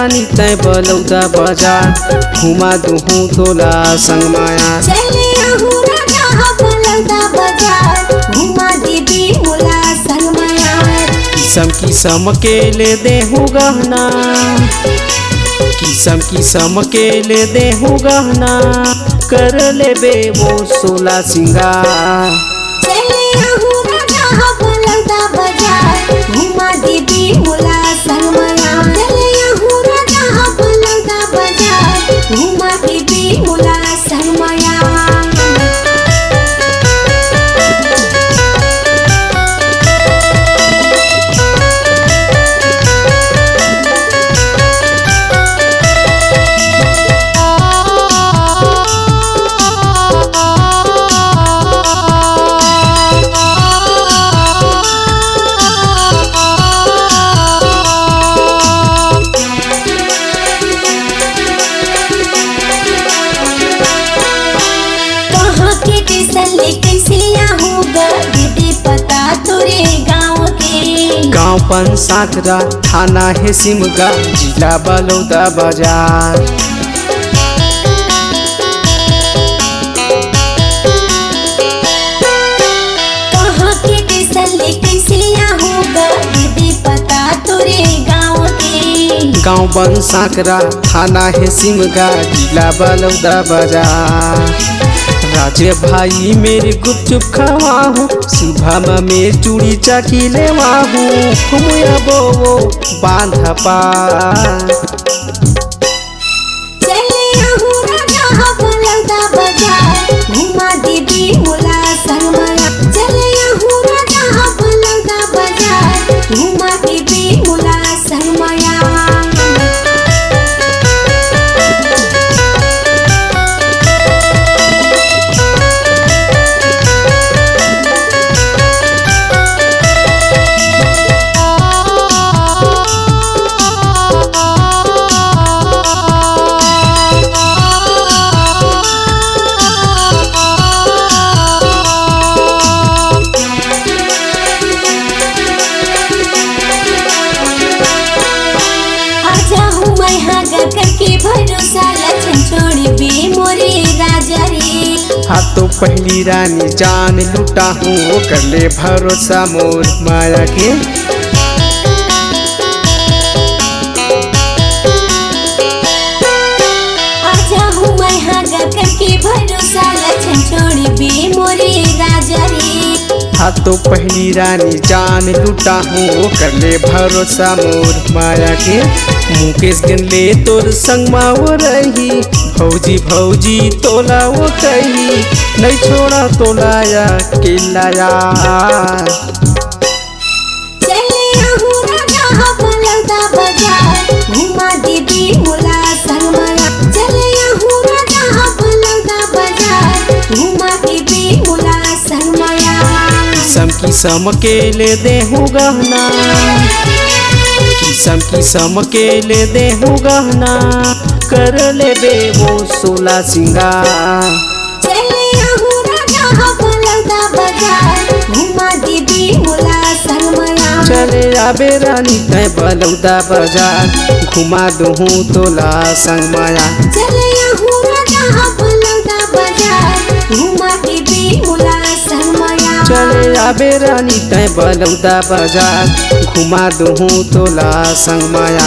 रानी तय बलौदा बाजार घुमा दूहू तोला संग माया। चले आहू राजा बलौदा बाजार घुमा देबी मोला संग माया। किसम के ले देहू गहना किसम के ले देहू गहना कर लेबे वो सोला सिंगार। चले आहू राजा बलौदा बाजार घुमा देबी मोला संग माया। चले आहू राजा बलौदा बाजार घुमा देबी मोला संग माया। गाँव पंसाकरा थाना है सिमगा जिला बलौदा बाजार। कहाँ के टेसन ले कैसे होगा दीदी पता तोरे गाँव के। गाँव पंसाकरा थाना है सिमगा जिला बलौदा बाजार। राजे भाई मेरे गुपचुप खवाहू सुबह में चूड़ी चाकी लेवाहू घुमुया वो बांधा पा। चले आहू राजा बलौदा बाजार घुमा देबी मोला संग माया। चले आहू राजा बलौदा बाजार घुमा देबी मोला संग माया। हाँ तो पहली रानी जान लुटा हूँ कर ले भरोसा मोर माया के। आजा हूँ मैं हागा करके भरोसा लछन छोड़ी बे मोरे राजा रे। हाँ तो पहली रानी जान लुटा हूँ कर ले भरोसा मोर माया के। मुकेश गनले तोर संग माओ रही भौजी तोला वो कही नहीं छोड़ा तोलाया किलाया। चले आहू राजा बलौदा बाजार घुमा देबी मोला संग माया। चले आहू राजा बलौदा बाजार घुमा देबी मोला संग माया। किसम के ले देहू गहना किसम के ले देहू गहना कर लेबे वो सोला सिंगार। चले आहू राजा बलौदा बाजार घुमा देबी मोला संग माया। चले आबे रानी तय बलौदा बाजार घुमा दूहू तोला संग माया। चले आहू राजा बलौदा बाजार घुमा देबी मोला संग माया। चले आबे रानी तय बलौदा बाजार घुमा दूहू तोला संग माया।